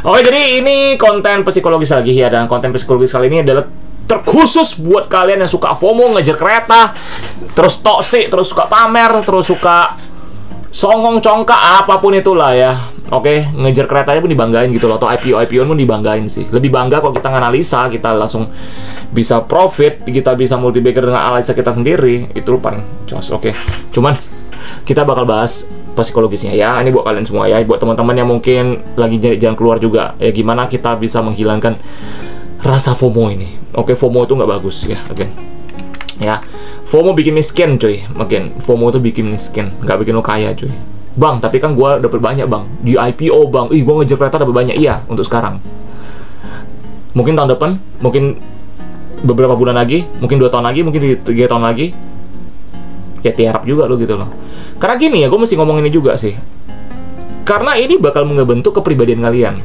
Oke, jadi ini konten psikologis lagi ya, dan konten psikologis kali ini adalah terkhusus buat kalian yang suka FOMO, ngejar kereta, terus toksik, terus suka pamer, terus suka songong congkak, apapun itulah ya. Oke, ngejar keretanya pun dibanggain gitu loh, atau IPO pun dibanggain sih. Lebih bangga kalau kita nganalisa, kita langsung bisa profit, kita bisa multi-bagger dengan analisa kita sendiri, itu paling jos. Oke, cuman kita bakal bahas psikologisnya ya. Ini buat kalian semua ya, buat teman-teman yang mungkin lagi jalan keluar juga ya, gimana kita bisa menghilangkan rasa FOMO ini. Oke, FOMO itu nggak bagus ya. Oke ya, FOMO bikin miskin cuy. Mungkin FOMO itu bikin miskin, nggak bikin lo kaya cuy. Bang, tapi kan gue dapet banyak bang di IPO bang. Ih, gue ngejar kereta dapet banyak. Iya, untuk sekarang. Mungkin tahun depan, mungkin beberapa bulan lagi, mungkin 2 tahun lagi, mungkin 3 tahun lagi. Ya tiarap juga lo gitu loh. Karena gini ya, gue mesti ngomong ini juga sih. Karena ini bakal ngebentuk kepribadian kalian.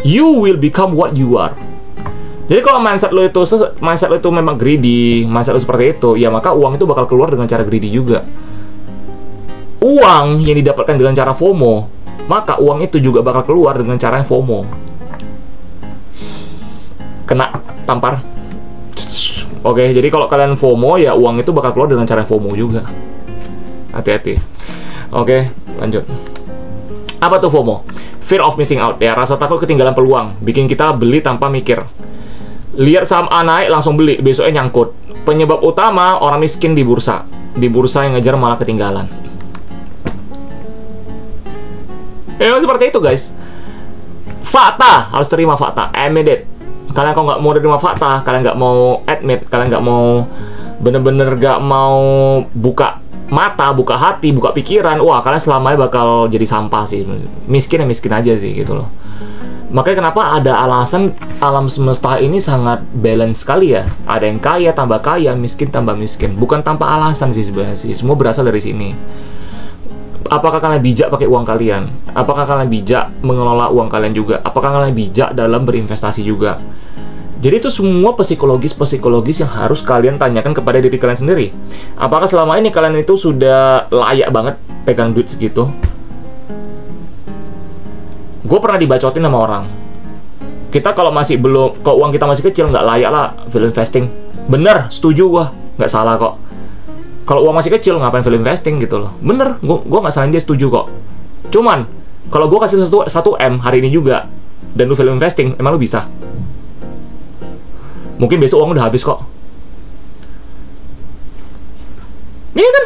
You will become what you are. Jadi kalau mindset lo itu memang greedy, mindset lo seperti itu, ya maka uang itu bakal keluar dengan cara greedy juga. Uang yang didapatkan dengan cara FOMO, maka uang itu juga bakal keluar dengan cara yang FOMO. Kena tampar. Oke, jadi kalau kalian FOMO, ya uang itu bakal keluar dengan cara FOMO juga. Hati-hati. Oke, lanjut. Apa tuh FOMO? Fear of missing out. Ya, rasa takut ketinggalan peluang. Bikin kita beli tanpa mikir. Lihat saham A naik, langsung beli. Besoknya nyangkut. Penyebab utama, orang miskin di bursa. Di bursa yang ngejar malah ketinggalan. Ya, seperti itu guys. Fakta. Harus terima fakta. Admit it. Kalian kalau nggak mau terima fakta, kalian nggak mau admit, kalian nggak mau bener-bener nggak mau buka mata, buka hati, buka pikiran, wah kalian selamanya bakal jadi sampah sih. Miskin ya miskin aja sih gitu loh. Makanya kenapa ada alasan alam semesta ini sangat balance sekali ya. Ada yang kaya tambah kaya, miskin tambah miskin. Bukan tanpa alasan sih sebenarnya sih. Semua berasal dari sini. Apakah kalian bijak pakai uang kalian? Apakah kalian bijak mengelola uang kalian juga? Apakah kalian bijak dalam berinvestasi juga? Jadi itu semua psikologis yang harus kalian tanyakan kepada diri kalian sendiri. Apakah selama ini kalian itu sudah layak banget pegang duit segitu? Gue pernah dibacotin sama orang. Kita kalau masih belum, kalau uang kita masih kecil, nggak layak lah value investing. Bener, setuju gue. Nggak salah kok. Kalau uang masih kecil, ngapain value investing gitu loh. Bener, gue nggak salahin dia, setuju kok. Cuman, kalau gue kasih 1M hari ini juga, dan lu value investing, emang lu bisa? Mungkin besok uang udah habis kok. Iya kan?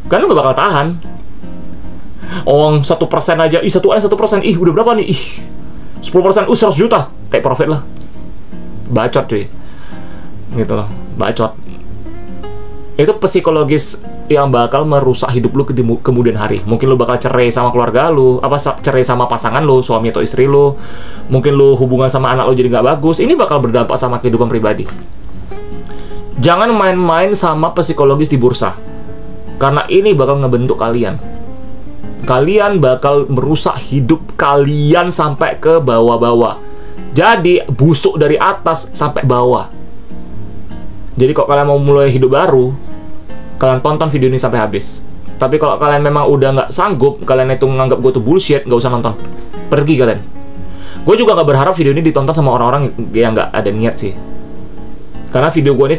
Kan lu gak bakal tahan. Uang 1% aja, 1%, udah berapa nih? 10%, 100 juta. Take profit lah. Bacot cuy. Gitu loh, bacot. Itu psikologis yang bakal merusak hidup lu kemudian hari. Mungkin lu bakal cerai sama keluarga lu, cerai sama pasangan lu, suami atau istri lu. Mungkin lu hubungan sama anak lu jadi nggak bagus. Ini bakal berdampak sama kehidupan pribadi. Jangan main-main sama psikologis di bursa, karena ini bakal ngebentuk kalian. Kalian bakal merusak hidup kalian sampai ke bawah-bawah. Jadi busuk dari atas sampai bawah. Jadi kalau kalian mau mulai hidup baru, kalian tonton video ini sampai habis. Tapi kalau kalian memang udah nggak sanggup, kalian itu menganggap gue tuh bullshit, nggak usah nonton. Pergi kalian. Gue juga nggak berharap video ini ditonton sama orang-orang yang nggak ada niat sih. Karena video gue ini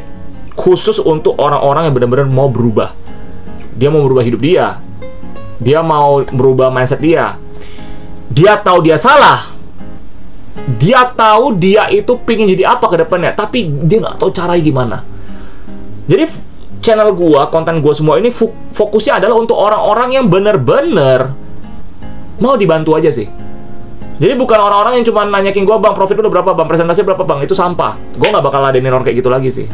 khusus untuk orang-orang yang benar-benar mau berubah. Dia mau merubah hidup dia. Dia mau merubah mindset dia. Dia tahu dia salah. Dia tahu dia itu pingin jadi apa ke depannya, tapi dia nggak tahu caranya gimana. Jadi channel gua, konten gua semua ini fokusnya adalah untuk orang-orang yang bener-bener mau dibantu aja sih. Jadi bukan orang-orang yang cuma nanyakin gua, bang profit udah berapa bang, presentasi berapa bang, itu sampah. Gua nggak bakal ladenin orang kayak gitu lagi sih.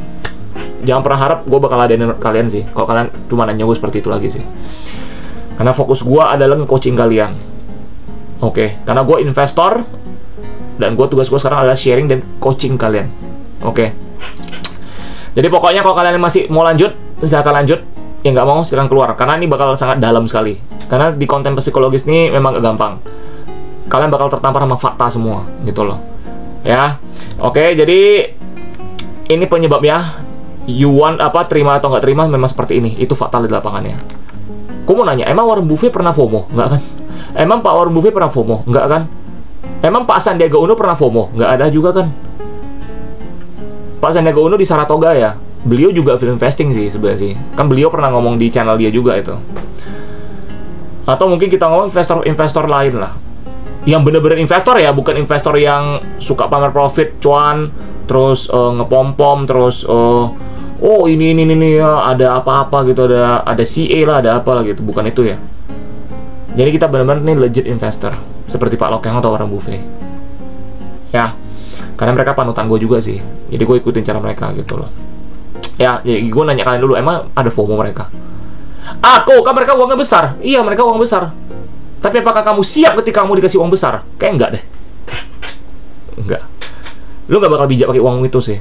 Jangan pernah harap gua bakal ladenin kalian sih. Kalau kalian cuma nanya gua seperti itu lagi sih. Karena fokus gua adalah nge-coaching kalian. Oke, karena gua investor. Dan tugas gue sekarang adalah sharing dan coaching kalian. Oke. Jadi pokoknya kalau kalian masih mau lanjut, silahkan lanjut. Yang nggak mau, silahkan keluar. Karena ini bakal sangat dalam sekali. Karena di konten psikologis ini memang gak gampang. Kalian bakal tertampar sama fakta semua. Gitu loh. Ya. Oke, jadi ini penyebabnya. You want apa, terima atau nggak terima, memang seperti ini. Itu fakta di lapangannya. Gue mau nanya, emang Warren Buffett pernah FOMO? Nggak kan? Emang Pak Warren Buffett pernah FOMO? Nggak kan? Emang Pak Sandiaga Uno pernah FOMO? Nggak ada juga kan. Pak Sandiaga Uno di Saratoga ya. Beliau juga film investing sih sebenarnya sih. Kan beliau pernah ngomong di channel dia juga itu. Atau mungkin kita ngomong investor-investor lain lah. Yang bener-bener investor ya, bukan investor yang suka pamer profit, cuan, terus ngepom-pom, terus oh ini ya, ada apa-apa gitu, ada CA lah, ada apa lah gitu. Bukan itu ya. Jadi kita benar-benar nih legit investor, seperti Pak Lok Heng atau Warren Buffett. Ya, karena mereka panutan gue juga sih. Jadi gue ikutin cara mereka gitu loh. Ya, jadi gue nanya kalian dulu, emang ada FOMO mereka? Aku, kan mereka uangnya besar. Iya, mereka uang besar. Tapi apakah kamu siap ketika kamu dikasih uang besar? Kayak enggak deh. Enggak. Lu gak bakal bijak pakai uang itu sih.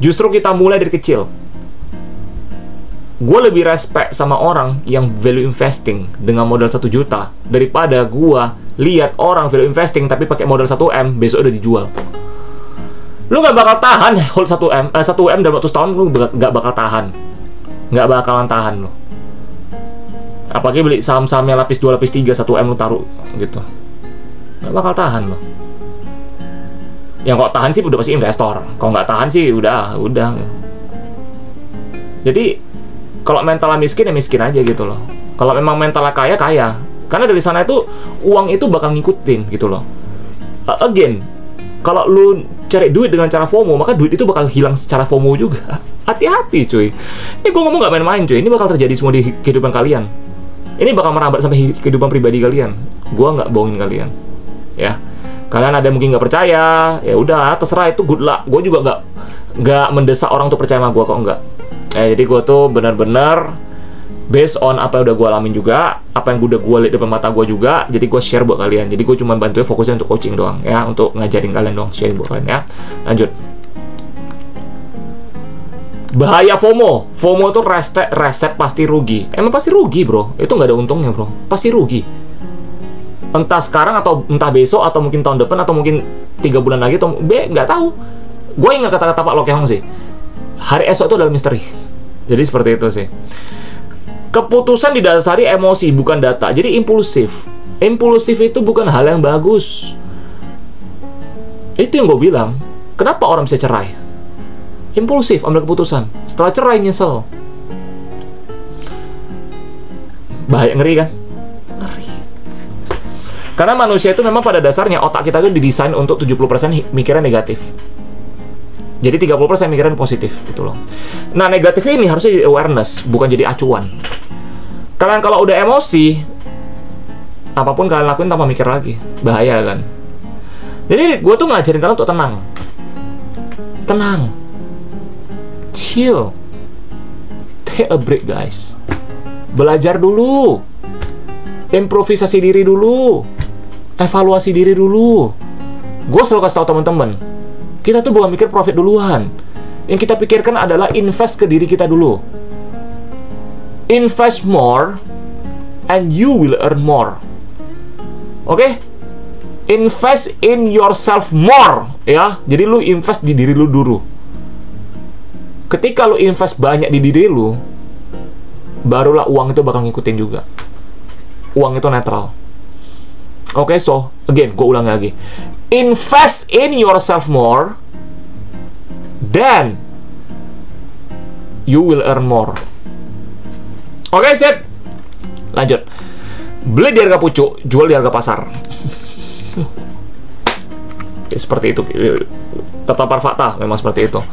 Justru kita mulai dari kecil. Gue lebih respect sama orang yang value investing dengan modal 1 juta daripada gue lihat orang value investing tapi pakai modal 1M besok udah dijual. Lu gak bakal tahan hold 1M dalam waktu setahun. Lu gak bakal tahan. Gak bakalan tahan lu. Apalagi beli saham-sahamnya lapis 2, lapis 3, 1M lu taruh gitu. Gak bakal tahan lo. Yang kok tahan sih udah pasti investor. Kalau nggak tahan sih udah. Jadi kalau mentalnya miskin ya miskin aja gitu loh. Kalau memang mentalnya kaya, kaya. Karena dari sana itu uang itu bakal ngikutin gitu loh. Again, kalau lu cari duit dengan cara FOMO, maka duit itu bakal hilang secara FOMO juga. Hati-hati cuy. Ini gue ngomong nggak main-main cuy. Ini bakal terjadi semua di kehidupan kalian. Ini bakal merambat sampai kehidupan pribadi kalian. Gue nggak bohongin kalian. Ya. Kalian ada yang mungkin nggak percaya, ya udah terserah, itu good luck. Gue juga nggak mendesak orang untuk percaya sama gue kok, enggak. Jadi gue tuh benar-benar based on apa yang udah gue alamin juga, apa yang udah gue lihat depan mata gue juga. Jadi gue share buat kalian. Jadi gue cuma bantuin fokusnya untuk coaching doang, ya, untuk ngajarin kalian doang, sharing buat kalian ya. Lanjut. Bahaya FOMO. FOMO tuh resep pasti rugi. Emang pasti rugi bro. Itu nggak ada untungnya bro. Pasti rugi. Entah sekarang atau entah besok atau mungkin tahun depan atau mungkin 3 bulan lagi atau nggak tahu. Gue ingat kata-kata Pak Lok Heng sih. Hari esok itu adalah misteri. Jadi seperti itu sih. Keputusan didasari emosi bukan data. Jadi impulsif. Impulsif itu bukan hal yang bagus. Itu yang gue bilang. Kenapa orang bisa cerai? Impulsif ambil keputusan. Setelah cerai nyesel. Bahaya, ngeri kan? Karena manusia itu memang pada dasarnya otak kita itu didesain untuk 70% mikirnya negatif. Jadi 30% mikirnya positif gitu loh. Nah, negatif ini harusnya jadi awareness, bukan jadi acuan. Kalian kalau udah emosi, apapun kalian lakuin tanpa mikir lagi. Bahaya kan? Jadi gue tuh ngajarin kalian untuk tenang. Tenang. Chill. Take a break guys. Belajar dulu. Improvisasi diri dulu. Evaluasi diri dulu. Gue selalu kasih tau teman-teman, kita tuh bukan mikir profit duluan. Yang kita pikirkan adalah invest ke diri kita dulu. Invest more and you will earn more. Oke? Invest in yourself more, ya. Jadi lu invest di diri lu dulu. Ketika lu invest banyak di diri lu, barulah uang itu bakal ngikutin juga. Uang itu netral. Oke, so again, gue ulang lagi. Invest in yourself more, then you will earn more. Oke, sip. Lanjut. Beli di harga pucuk, jual di harga pasar. Seperti itu. Tertampar fakta, memang seperti itu.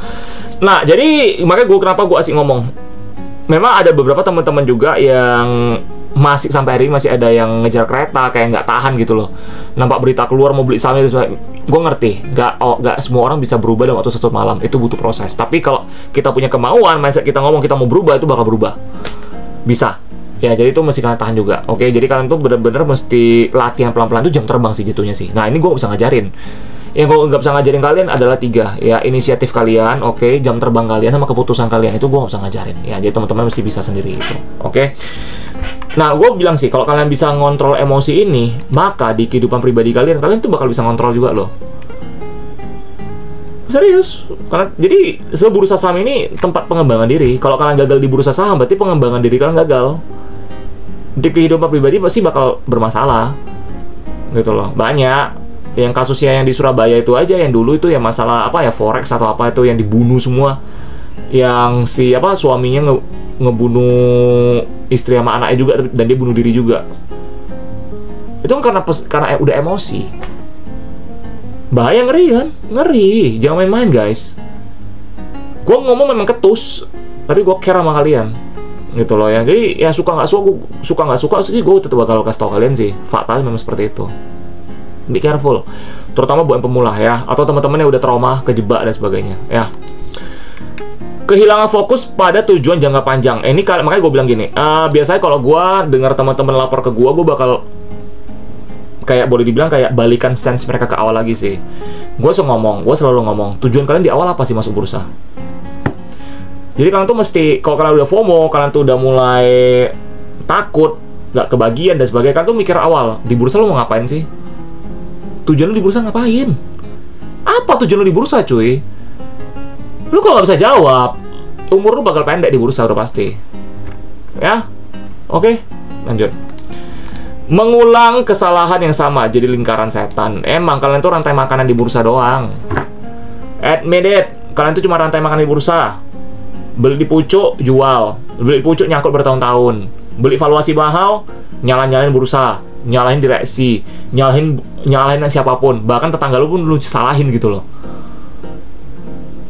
Nah, jadi makanya kenapa gue asik ngomong. Memang ada beberapa teman-teman juga yang masih sampai hari ini masih ada yang ngejar kereta, kayak nggak tahan gitu loh. Nampak berita keluar mau beli saham itu, gue ngerti, nggak semua orang bisa berubah dalam waktu 1 malam, itu butuh proses. Tapi kalau kita punya kemauan, mindset kita ngomong kita mau berubah, itu bakal berubah, bisa. Ya, jadi itu mesti kalian tahan juga. Oke, jadi kalian tuh bener-bener mesti latihan pelan-pelan, itu jam terbang sih jatuhnya sih. Nah, ini gue bisa ngajarin. Yang gue nggak bisa ngajarin kalian adalah 3, ya, inisiatif kalian, oke, jam terbang kalian sama keputusan kalian, itu gue nggak bisa ngajarin. Ya, jadi teman-teman mesti bisa sendiri itu. Oke. Nah, gue bilang sih, kalau kalian bisa ngontrol emosi ini, maka di kehidupan pribadi kalian tuh bakal bisa ngontrol juga loh. Serius. Karena, jadi, sebuah bursa saham ini tempat pengembangan diri. Kalau kalian gagal di bursa saham, berarti pengembangan diri kalian gagal. Di kehidupan pribadi pasti bakal bermasalah. Gitu loh. Banyak. Yang kasusnya yang di Surabaya itu aja, yang dulu itu ya masalah apa ya, forex atau apa itu yang dibunuh semua. Yang si apa suaminya ngebunuh istri sama anaknya juga, dan dia bunuh diri juga. Itu kan karena udah emosi. Bahaya, ngeri kan? Ngeri. Jangan main-main, guys. Gue ngomong memang ketus, tapi gue care sama kalian. Gitu loh ya. Jadi ya suka nggak suka sih, gue tetap bakal kasih tau kalian sih. Faktanya memang seperti itu. Be careful. Terutama buat pemula ya, atau teman-teman yang udah trauma, kejebak dan sebagainya ya. Kehilangan fokus pada tujuan jangka panjang. Ini makanya gue bilang gini. Biasanya kalau gue dengar teman-teman lapor ke gue bakal kayak boleh dibilang kayak balikan sense mereka ke awal lagi sih. Gue selalu ngomong, tujuan kalian di awal apa sih masuk bursa? Jadi kalian tuh mesti, kalau kalian udah FOMO, kalian tuh udah mulai takut, nggak kebagian dan sebagainya, kalian tuh mikir awal, di bursa lo mau ngapain sih? Tujuan lo di bursa ngapain? Apa tujuan lo di bursa, cuy? Lu kalau nggak bisa jawab, umur lu bakal pendek di bursa udah pasti. Ya, oke, lanjut. Mengulang kesalahan yang sama jadi lingkaran setan. Emang kalian tuh rantai makanan di bursa doang. Admit it, kalian tuh cuma rantai makanan di bursa. Beli di pucuk, jual. Beli di pucuk, nyangkut bertahun-tahun. Beli valuasi mahal, nyalain bursa, nyalahin direksi, nyalahin siapapun. Bahkan tetangga lu pun lu salahin gitu loh.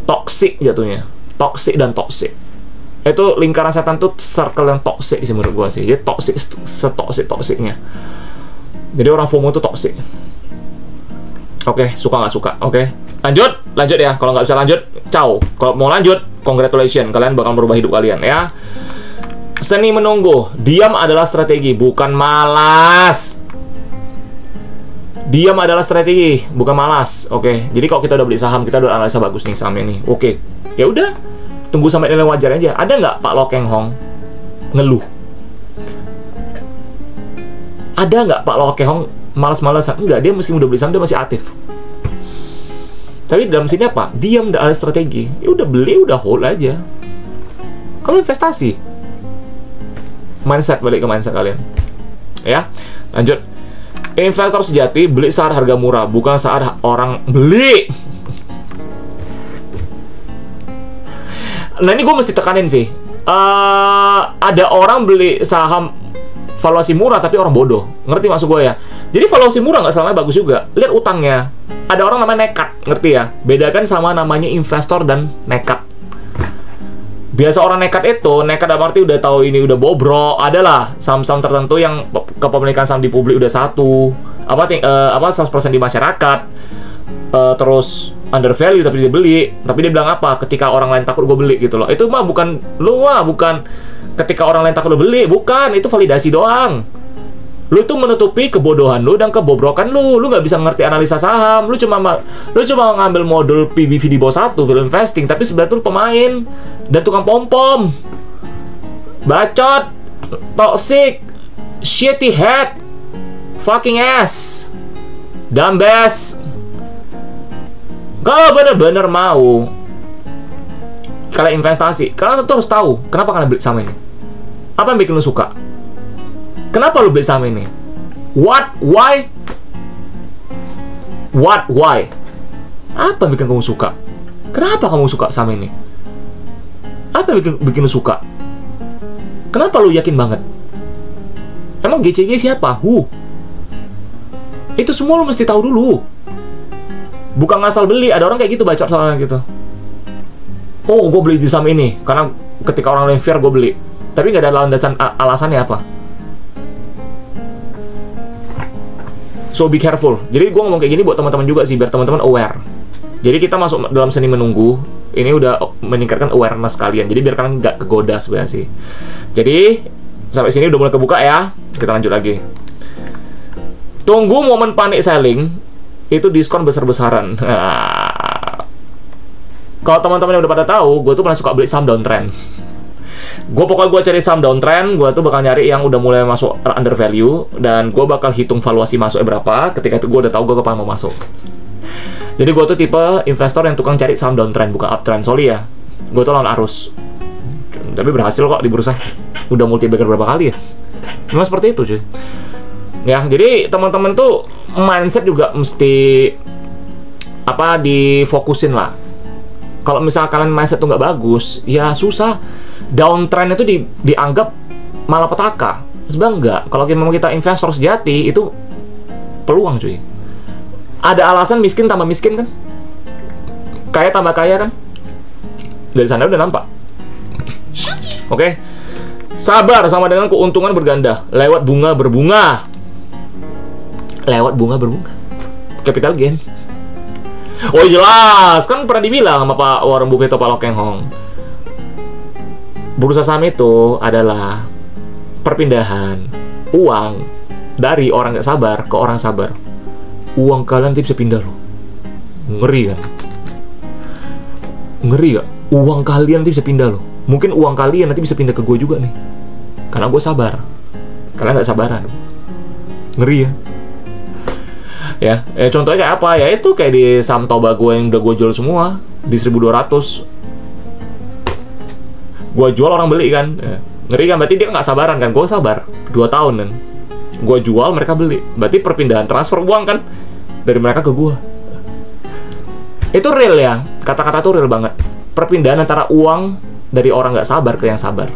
Toxic jatuhnya, toxic dan toxic. Itu lingkaran setan tuh circle yang toxic sih menurut gua sih. Jadi toxic, setoxic-toksiknya. Jadi orang FOMO tuh toxic. Oke, suka nggak suka. Oke, lanjut ya. Kalau nggak bisa lanjut, ciao. Kalau mau lanjut, congratulations, kalian bakal merubah hidup kalian ya. Seni menunggu. Diam adalah strategi, bukan malas. Diam adalah strategi, bukan malas. Oke, jadi kalau kita udah beli saham, kita udah analisa bagus nih sahamnya nih. Oke, ya udah, tunggu sampai nilai wajar aja. Ada nggak Pak Lo Keng Hong ngeluh? Ada nggak Pak Lo Keng Hong malas-malasan? Enggak, dia meskipun udah beli saham, dia masih aktif. Tapi dalam sini apa? Diam adalah strategi. Ya udah beli, udah hold aja. Kalau investasi, mindset, balik ke mindset kalian. Ya, lanjut. Investor sejati beli saat harga murah, bukan saat orang beli. Nah ini gue mesti tekanin sih. Ada orang beli saham valuasi murah tapi orang bodoh. Ngerti maksud gue ya? Jadi valuasi murah nggak selamanya bagus juga. Lihat utangnya. Ada orang namanya nekat, ngerti ya? Bedakan sama namanya investor dan nekat. Biasa orang nekat dalam arti udah tahu ini udah bobrok. Adalah saham-saham tertentu yang kepemilikan saham di publik udah 100% di masyarakat, terus under value tapi dia beli. Tapi dia bilang apa? Ketika orang lain takut gue beli gitu loh. Itu mah bukan ketika orang lain takut lo beli, bukan, itu validasi doang. Lu itu menutupi kebodohan lu dan kebobrokan lu. Lu nggak bisa ngerti analisa saham. Lu cuma ngambil modul PBV di bawah 1, value investing, tapi sebenarnya tuh pemain dan tukang pom-pom. Bacot, toxic, shitty head, fucking ass, dumbass. Kalau bener-bener mau kalian investasi, kalian tuh harus tahu kenapa kalian beli saham ini. Apa yang bikin lu suka? Kenapa lu beli saham ini? What? Why? Apa yang bikin kamu suka? Kenapa kamu suka saham ini? Apa yang bikin lu suka? Kenapa lu yakin banget? Emang GCG siapa? Itu semua lu mesti tahu dulu. Bukan ngasal beli. Ada orang kayak gitu, bacot soalnya gitu. Oh, gue beli di saham ini karena ketika orang lain fear gue beli. Tapi nggak ada landasan alasannya apa. So be careful. Jadi gue ngomong kayak gini buat teman-teman juga sih, biar teman-teman aware. Jadi kita masuk dalam seni menunggu, ini udah meningkatkan awareness kalian. Jadi biar kalian nggak kegoda sebenarnya sih. Jadi sampai sini udah mulai kebuka ya. Kita lanjut lagi. Tunggu momen panic selling, itu diskon besar-besaran. Kalau teman-teman yang udah pada tahu, gue tuh pernah suka beli saham downtrend. Pokoknya gue cari saham downtrend, gue tuh bakal nyari yang udah mulai masuk under value, dan gue bakal hitung valuasi masuknya berapa. Ketika itu gue udah tahu gue kapan mau masuk. Jadi gue tuh tipe investor yang tukang cari saham downtrend, bukan uptrend. Sorry ya, gue tuh lawan arus. Tapi berhasil kok di bursa. Udah multi bagger berapa kali ya. Memang seperti itu cuy. Ya, jadi teman-teman tuh mindset juga mesti difokusin lah. Kalau misalnya kalian mindset tuh nggak bagus, ya susah. Downtrend itu dianggap malapetaka. Sebenarnya enggak. Kalau memang kita investor sejati, itu peluang cuy. Ada alasan miskin tambah miskin kan? Kaya tambah kaya kan? Dari sana udah nampak. Oke. Sabar sama dengan keuntungan berganda lewat bunga berbunga. Lewat bunga berbunga. Capital gain. Oh jelas, kan pernah dibilang sama Pak Warren Buffett atau Pak Lo Keng Hong. Bursa saham itu adalah perpindahan uang dari orang nggak sabar ke orang sabar. Uang kalian nanti bisa pindah loh. Ngeri kan? Ngeri gak? Uang kalian nanti bisa pindah loh. Mungkin uang kalian nanti bisa pindah ke gue juga nih. Karena gue sabar. Kalian nggak sabaran. Ngeri ya? Ya contohnya kayak apa? Ya itu kayak di saham Tobago yang udah gue jual semua di 1.200. Gue jual orang beli kan. Ngeri kan? Berarti dia nggak sabaran kan? Gue sabar 2 tahun kan. Gue jual, mereka beli. Berarti perpindahan transfer uang kan dari mereka ke gue. Itu real ya. Kata-kata itu real banget. Perpindahan antara uang dari orang nggak sabar ke yang sabar.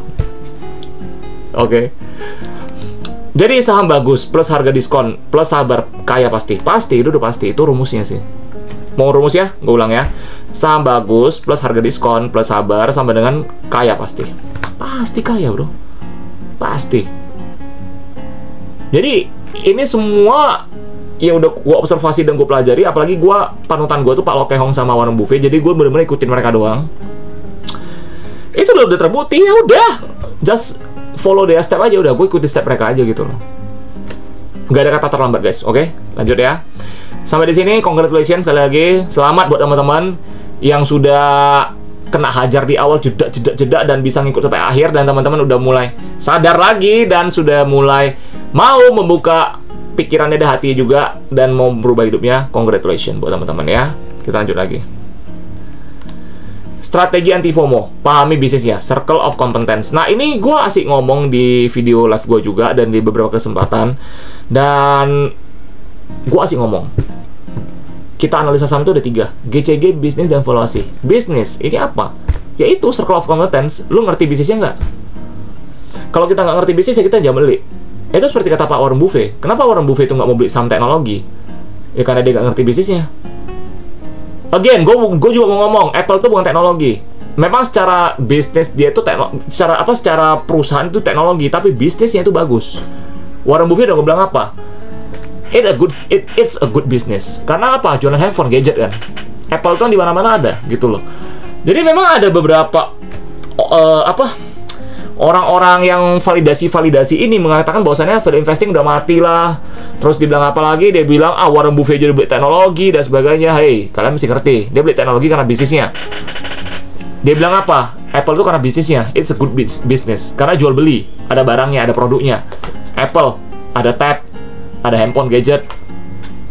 Oke. Jadi saham bagus plus harga diskon plus sabar kaya pasti. Pasti, itu udah pasti. Itu rumusnya sih. Mau rumus ya? Gue ulang ya. Saham bagus plus harga diskon plus sabar sama dengan kaya pasti. Pasti kaya bro. Pasti. Jadi ini semua yang udah gue observasi dan gue pelajari. Apalagi gue, panutan gue tuh Pak Lo Keng Hong sama Warren Buffett. Jadi gue bener-bener ikutin mereka doang. Itu udah terbukti, ya udah. Just follow their step aja, udah gue ikuti step mereka aja gitu loh. Nggak ada kata terlambat guys. Oke, lanjut ya. Sampai di sini, congratulations sekali lagi. Selamat buat teman-teman yang sudah kena hajar di awal, jeda dan bisa ngikut sampai akhir, dan teman-teman udah mulai sadar lagi dan sudah mulai mau membuka pikirannya dan hati juga dan mau berubah hidupnya. Congratulations buat teman-teman ya. Kita lanjut lagi. Strategi anti FOMO, pahami bisnisnya, circle of competence. Nah ini gue asik ngomong di video live gue juga dan di beberapa kesempatan. Dan gue asik ngomong. Kita analisa saham itu ada 3, GCG, bisnis, dan valuasi. Bisnis, ini apa? Yaitu circle of competence. Lu ngerti bisnisnya nggak? Kalau kita nggak ngerti bisnisnya, kita jangan beli. Itu seperti kata Pak Warren Buffett. Kenapa Warren Buffett itu nggak mau beli saham teknologi? Ya karena dia nggak ngerti bisnisnya. Again, gue juga mau ngomong, Apple itu bukan teknologi. Memang secara bisnis dia itu secara perusahaan itu teknologi, tapi bisnisnya itu bagus. Warren Buffett udah bilang apa? It's a good business. Karena apa? Jualan handphone, gadget kan. Apple itu kan di mana-mana ada, gitu loh. Jadi memang ada beberapa orang-orang yang validasi ini mengatakan bahwasannya value investing udah mati lah. Terus dibilang apa lagi? Dia bilang, Warren Buffett jadi beli teknologi dan sebagainya. Hey, kalian mesti ngerti. Dia beli teknologi karena bisnisnya. Dia bilang apa? Apple itu karena bisnisnya. It's a good business. Karena jual beli. Ada barangnya, ada produknya. Apple, ada tab, ada handphone, gadget,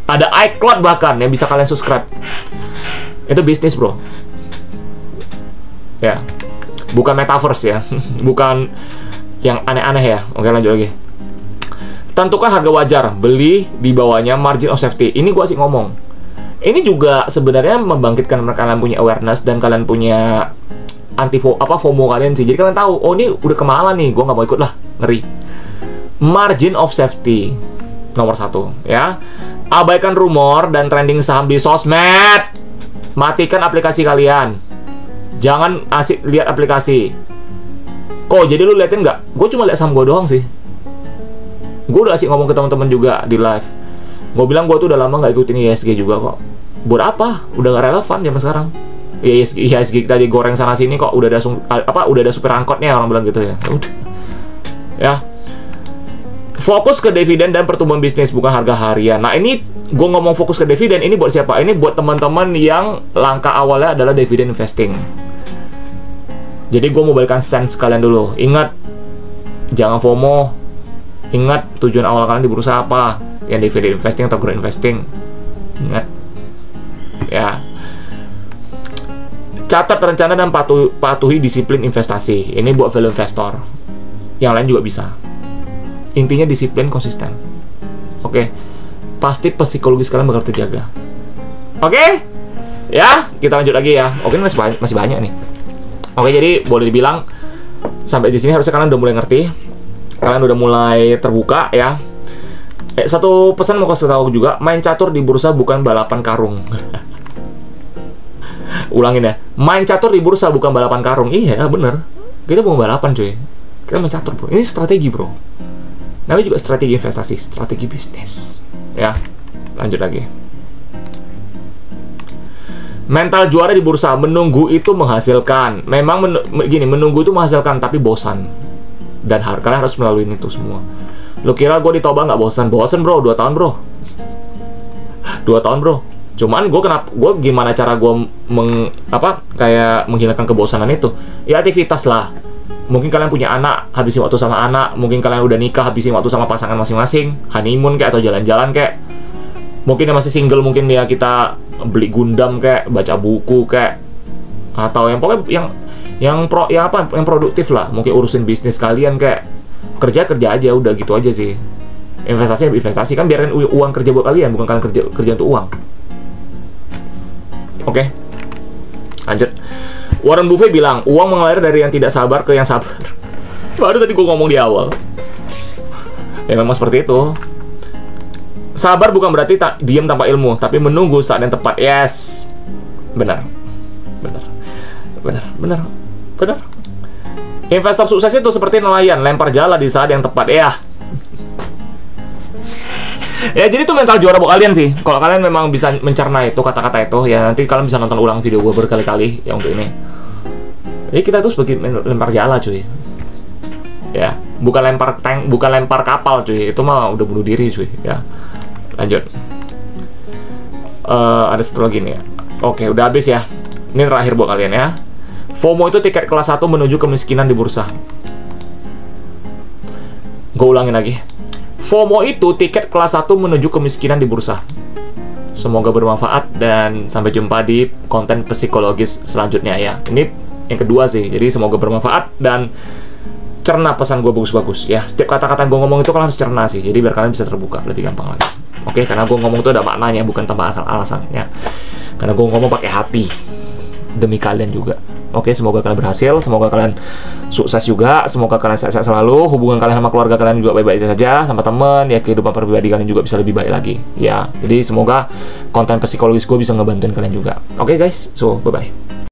ada iCloud bahkan yang bisa kalian subscribe. Itu bisnis bro. Ya. Bukan metaverse ya. Bukan yang aneh-aneh ya. Oke, lanjut lagi. Tentukan harga wajar, beli di bawahnya margin of safety. Ini gua sih ngomong. Ini juga sebenarnya membangkitkan kalian punya awareness dan kalian punya FOMO kalian sih. Jadi kalian tahu, oh ini udah kemahalan nih, gua nggak mau ikut lah, ngeri. Margin of safety nomor 1 ya. Abaikan rumor dan trending saham di sosmed. Matikan aplikasi kalian. Jangan asik lihat aplikasi. Kok jadi lu liatin nggak? Gue cuma lihat saham gue doang sih. Gue udah asik ngomong ke teman-teman juga di live. Gue bilang gue tuh udah lama nggak ikutin IHSG juga kok. Buat apa? Udah nggak relevan zaman sekarang. IHSG kita digoreng sana sini kok. Udah ada supir angkotnya, orang bilang gitu ya. Udah. Ya. Fokus ke dividen dan pertumbuhan bisnis, bukan harga harian. Nah ini gue ngomong fokus ke dividen, ini buat siapa? Ini buat teman-teman yang langkah awalnya adalah dividen investing. Jadi gue mau balikan sense kalian dulu. Ingat, jangan FOMO. Ingat tujuan awal kalian di bursa apa? Yang dividen investing atau growth investing. Ingat. Ya. Catat rencana dan patuhi disiplin investasi. Ini buat value investor. Yang lain juga bisa. Intinya disiplin, konsisten. Oke. pasti psikologis kalian bakal terjaga. Oke? Ya, kita lanjut lagi ya. Oke, ini masih banyak nih. Oke, jadi boleh dibilang sampai di sini harusnya kalian udah mulai ngerti. Kalian udah mulai terbuka ya. Satu pesan mau kasih tahu juga, main catur di bursa bukan balapan karung. Ulangin ya, main catur di bursa bukan balapan karung. Iya, bener. Kita bukan balapan cuy. Kita main catur bro. Ini strategi bro. Namanya juga strategi investasi, strategi bisnis. Ya, lanjut lagi. Mental juara di bursa, menunggu itu menghasilkan. Memang menunggu itu menghasilkan, tapi bosan. Dan kalian harus melalui itu semua. Lu kira gue di Toba nggak bosan? Bosan bro, 2 tahun bro. 2 tahun bro. Cuman gue gimana cara gue kayak menghilangkan kebosanan itu? Ya aktivitas lah. Mungkin kalian punya anak, habisin waktu sama anak. Mungkin kalian udah nikah, habisin waktu sama pasangan masing-masing. Honeymoon kayak, atau jalan-jalan kayak. Mungkin yang masih single, mungkin ya kita beli Gundam kayak, baca buku kayak, atau yang pokoknya yang produktif lah. Mungkin urusin bisnis kalian kayak, kerja aja, udah gitu aja sih. Investasi kan biarin uang kerja buat kalian, bukan kalian kerja untuk uang. Oke. Lanjut. Warren Buffett bilang, uang mengalir dari yang tidak sabar ke yang sabar. Baru tadi gue ngomong di awal. Ya memang seperti itu. Sabar bukan berarti diam tanpa ilmu, tapi menunggu saat yang tepat. Yes. Benar. Investor sukses itu seperti nelayan, lempar jala di saat yang tepat. Ya. Ya, jadi itu mental juara buat kalian sih. Kalau kalian memang bisa mencerna itu kata-kata itu, ya nanti kalian bisa nonton ulang video gue berkali-kali ya untuk ini. Jadi kita tuh sebagai lempar jala cuy. Ya, bukan lempar tank, bukan lempar kapal cuy. Itu mah udah bunuh diri cuy, ya. Lanjut. Ada satu lagi nih. Oke, udah habis ya. Ini terakhir buat kalian ya. FOMO itu tiket kelas 1 menuju kemiskinan di bursa. Gue ulangin lagi. FOMO itu tiket kelas 1 menuju kemiskinan di bursa. Semoga bermanfaat dan sampai jumpa di konten psikologis selanjutnya ya. Ini yang kedua sih. Jadi semoga bermanfaat dan cerna pesan gue bagus-bagus ya. Setiap kata-kata gue ngomong itu kalian harus cerna sih. Jadi biar kalian bisa terbuka lebih gampang lagi. Oke, karena gue ngomong itu ada maknanya, bukan tanpa asal-alasan ya. Karena gue ngomong pakai hati demi kalian juga. Oke, semoga kalian berhasil, semoga kalian sukses juga, semoga kalian sehat-sehat selalu, hubungan kalian sama keluarga kalian juga baik-baik saja, sama teman, ya kehidupan pribadi kalian juga bisa lebih baik lagi. Ya, jadi semoga konten psikologis gue bisa ngebantuin kalian juga. Oke guys, so bye-bye.